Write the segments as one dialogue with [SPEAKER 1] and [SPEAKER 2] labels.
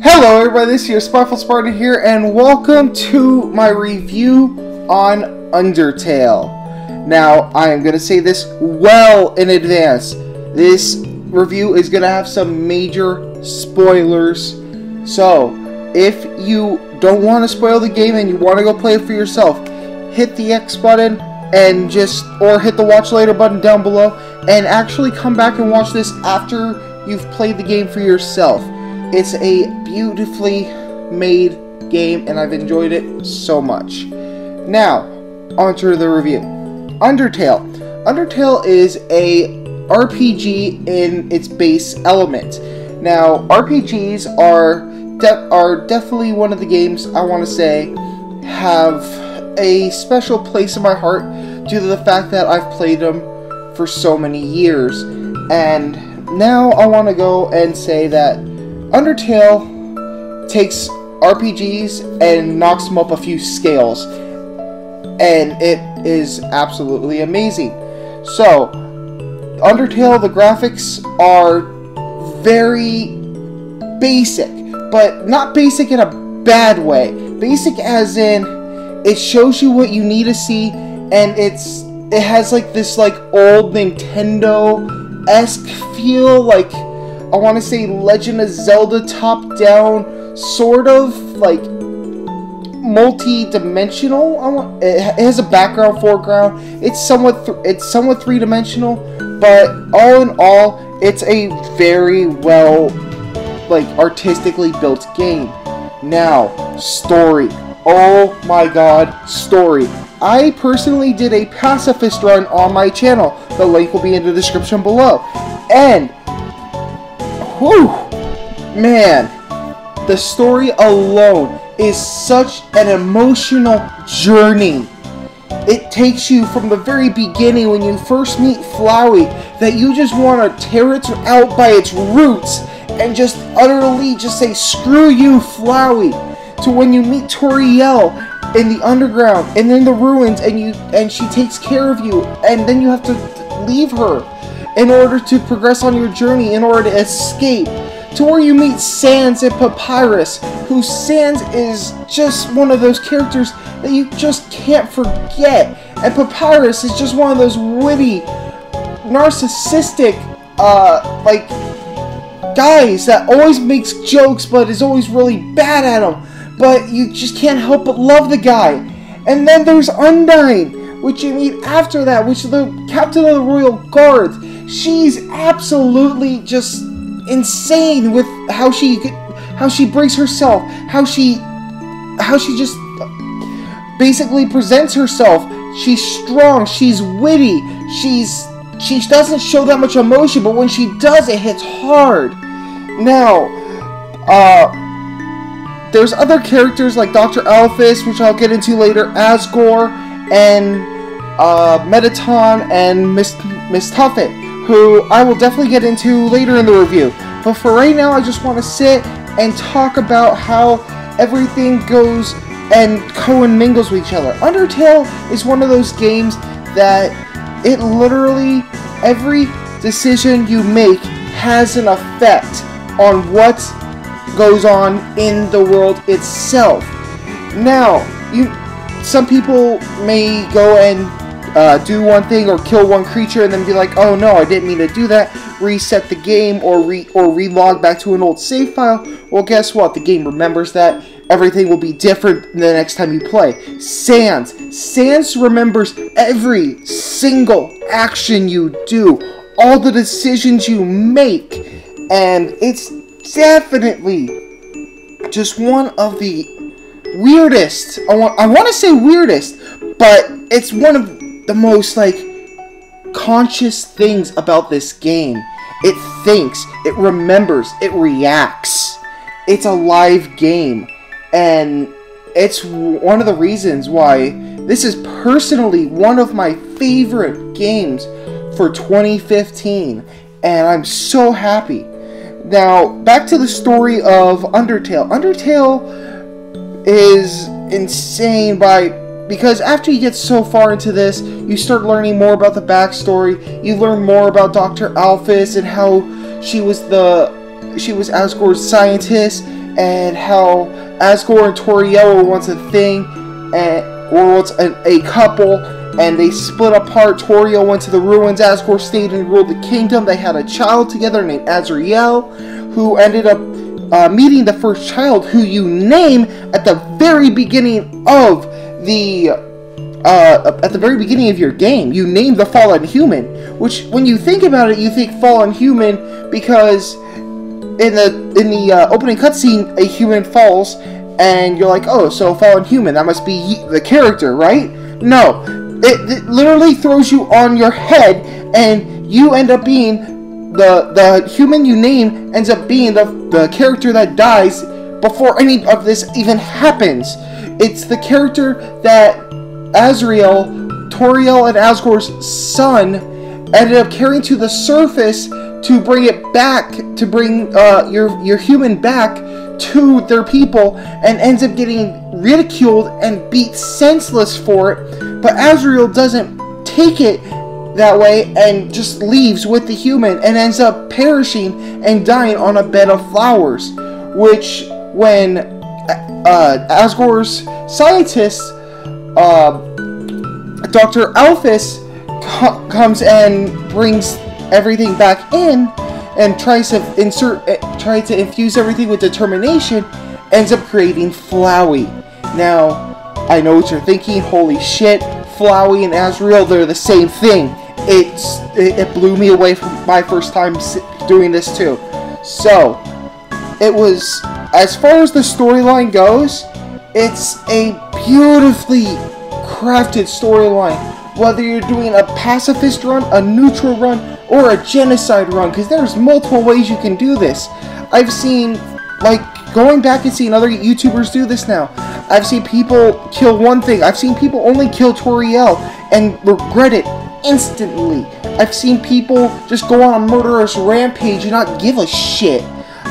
[SPEAKER 1] Hello everybody, this is Spiteful Spartan here, and welcome to my review on Undertale. Now, I am going to say this well in advance. This review is going to have some major spoilers. So, if you don't want to spoil the game and you want to go play it for yourself, hit the X button and or hit the watch later button down below and actually come back and watch this after you've played the game for yourself. It's a beautifully made game, and I've enjoyed it so much. Now, onto the review. Undertale. Undertale is a RPG in its base element. Now, RPGs are definitely one of the games I want to say have a special place in my heart due to the fact that I've played them for so many years. And now I want to go and say that Undertale takes RPGs and knocks them up a few scales, and it is absolutely amazing. So, Undertale, the graphics are very basic, but not basic in a bad way. Basic as in, it shows you what you need to see, and it has like this old Nintendo-esque feel, like I want to say Legend of Zelda top-down, sort of like multi-dimensional. It has a background, foreground. It's somewhat three-dimensional, but all in all, it's a very well, artistically built game. Now, story. Oh my God, story. I personally did a pacifist run on my channel. The link will be in the description below, and whew, man, the story alone is such an emotional journey. It takes you from the very beginning when you first meet Flowey that you just want to tear it out by its roots and just utterly just say, screw you, Flowey, to when you meet Toriel in the underground and in the ruins and she takes care of you, and then you have to leave her in order to progress on your journey, in order to escape, to where you meet Sans and Papyrus, who Sans is just one of those characters that you just can't forget, and Papyrus is just one of those witty, narcissistic, guys that always makes jokes but is always really bad at them, but you just can't help but love the guy. And then there's Undyne, which you meet after that, which is the captain of the Royal Guards. She's absolutely just insane with how she breaks herself, how she just basically presents herself. She's strong, she's witty, she doesn't show that much emotion, but when she does, it hits hard. Now, there's other characters like Dr. Alphys, which I'll get into later, Asgore, and Mettaton, and Miss Tuffet, who I will definitely get into later in the review. But for right now, I just want to sit and talk about how everything goes and co-mingles with each other. Undertale is one of those games that it literally, every decision you make has an effect on what goes on in the world itself. Now, some people may go and do one thing or kill one creature and then be like, oh no, I didn't mean to do that, reset the game or relog back to an old save file. Well, guess what? The game remembers that. Everything will be different the next time you play. Sans remembers every single action you do, all the decisions you make, and it's definitely just one of the weirdest, I want to say weirdest, but it's one of the most conscious things about this game. It thinks, it remembers, it reacts. It's a live game, and it's one of the reasons why this is personally one of my favorite games for 2015, and I'm so happy. Now, back to the story of Undertale. Undertale is insane because after you get so far into this, you start learning more about the backstory. You learn more about Dr. Alphys and how she was Asgore's scientist, and how Asgore and Toriel were once a thing, or once a couple, and they split apart. Toriel went to the ruins, Asgore stayed and ruled the kingdom. They had a child together named Azrael, who ended up meeting the first child, who you name at the very beginning of your game. You name the fallen human, which, when you think about it, you think fallen human because in the opening cutscene, a human falls, and you're like, oh, so fallen human, that must be the character, right? No, it literally throws you on your head, and you end up being the human you name ends up being the character that dies before any of this even happens. It's the character that Azrael, Toriel, and Asgore's son ended up carrying to the surface to bring it back, to bring your human back to their people, and ends up getting ridiculed and beat senseless for it. But Azrael doesn't take it that way and just leaves with the human and ends up perishing and dying on a bed of flowers, which, when Asgore's scientist, Dr. Alphys, comes and brings everything back in and tries to infuse everything with determination, ends up creating Flowey. Now, I know what you're thinking, holy shit, Flowey and Azrael, they're the same thing. It blew me away from my first time doing this too. So, it was, as far as the storyline goes, it's a beautifully crafted storyline. Whether you're doing a pacifist run, a neutral run, or a genocide run, because there's multiple ways you can do this. I've seen, like, going back and seeing other YouTubers do this now. I've seen people kill one thing. I've seen people only kill Toriel and regret it instantly. I've seen people just go on a murderous rampage and not give a shit.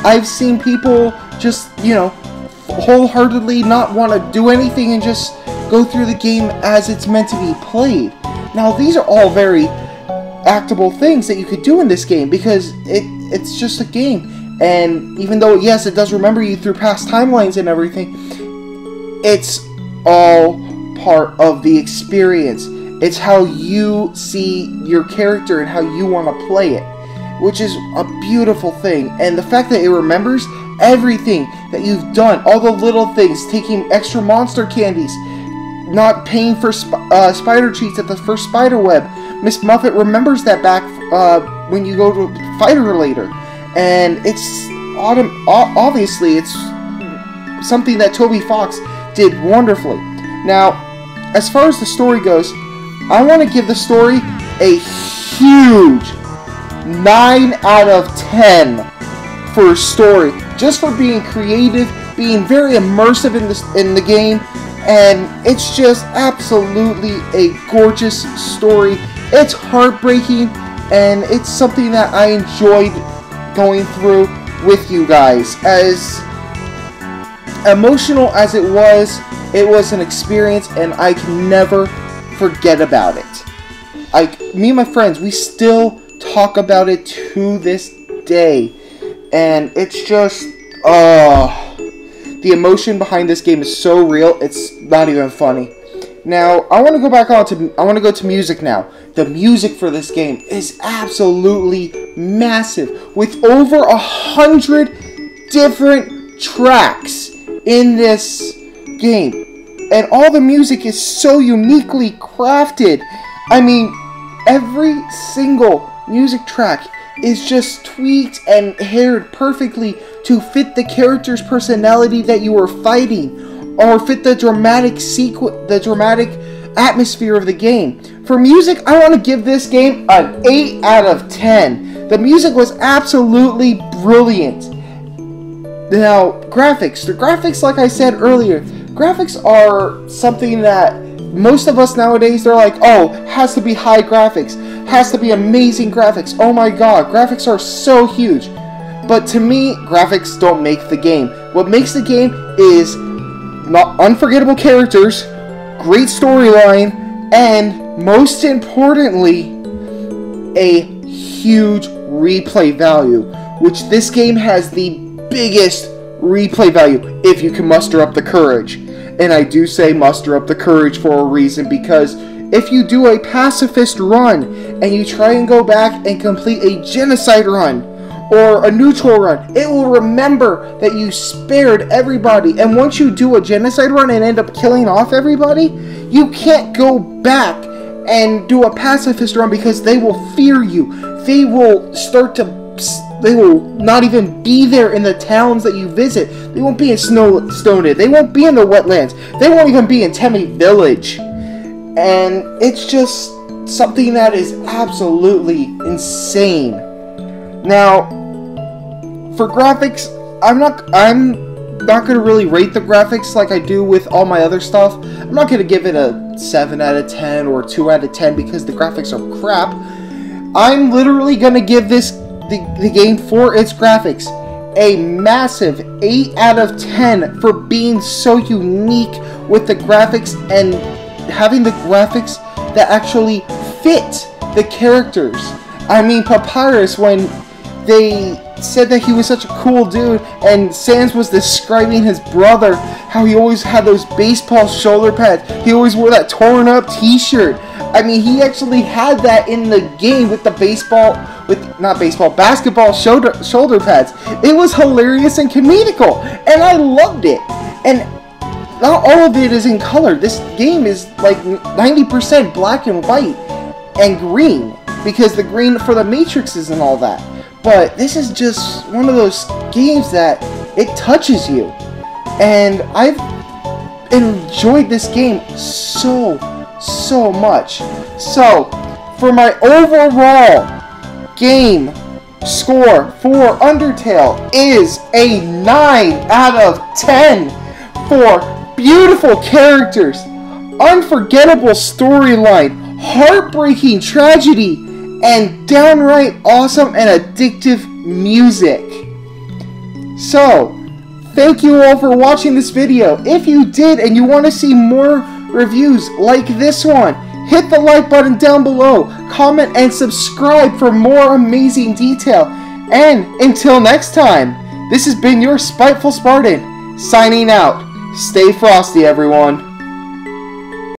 [SPEAKER 1] I've seen people just, wholeheartedly not want to do anything and just go through the game as it's meant to be played. Now, these are all very actable things that you could do in this game, because it's just a game. And even though, yes, it does remember you through past timelines and everything, it's all part of the experience. It's how you see your character and how you want to play it, which is a beautiful thing. And the fact that it remembers everything that you've done, all the little things, taking extra monster candies, not paying for spider treats at the first spider web. Miss Muffet remembers that back when you go to fight her later. And it's obviously it's something that Toby Fox did wonderfully. Now, as far as the story goes, I want to give the story a huge 9 out of 10 for story, just for being creative, being very immersive in the game, and it's just absolutely a gorgeous story. It's heartbreaking, and it's something that I enjoyed going through with you guys. As emotional as it was an experience, and I can never forget about it. Me and my friends, we still talk about it to this day, and it's just, the emotion behind this game is so real, it's not even funny. Now, I want to go go to music now. The music for this game is absolutely massive, with over 100 different tracks in this game. And all the music is so uniquely crafted. I mean, every single music track is just tweaked and haired perfectly to fit the character's personality that you are fighting, or fit the dramatic atmosphere of the game. For music, I want to give this game an 8 out of 10. The music was absolutely brilliant. Now, graphics. The graphics, like I said earlier, graphics are something that most of us nowadays, they're like, oh, has to be high graphics, has to be amazing graphics. Oh my god, graphics are so huge. But to me, graphics don't make the game. What makes the game is not unforgettable characters, great storyline, and most importantly, a huge replay value, which this game has the biggest replay value if you can muster up the courage. And I do say muster up the courage for a reason, because if you do a pacifist run and you try and go back and complete a genocide run or a neutral run, it will remember that you spared everybody. And once you do a genocide run and end up killing off everybody, you can't go back and do a pacifist run because they will fear you. They will not even be there in the towns that you visit. They won't be in Stoned. They won't be in the wetlands. They won't even be in Temmie Village. And it's just something that is absolutely insane. Now, for graphics, I'm not going to really rate the graphics like I do with all my other stuff. I'm not going to give it a 7 out of 10 or 2 out of 10 because the graphics are crap. I'm literally going to give the game, for its graphics, a massive 8 out of 10 for being so unique with the graphics and having the graphics that actually fit the characters. I mean, Papyrus, when they said that he was such a cool dude, and Sans was describing his brother, how he always had those baseball shoulder pads, he always wore that torn up t-shirt. I mean, he actually had that in the game with the basketball shoulder pads. It was hilarious and comedical, and I loved it. And not all of it is in color. This game is like 90% black and white and green, because the green for the matrices and all that. But this is just one of those games that it touches you. And I've enjoyed this game so much. So, for my overall game score for Undertale is a 9 out of 10 for beautiful characters, unforgettable storyline, heartbreaking tragedy, and downright awesome and addictive music. So, thank you all for watching this video. If you did and you want to see more reviews like this one, hit the like button down below, comment and subscribe for more amazing detail. And until next time, this has been your Spiteful Spartan, signing out. Stay frosty, everyone.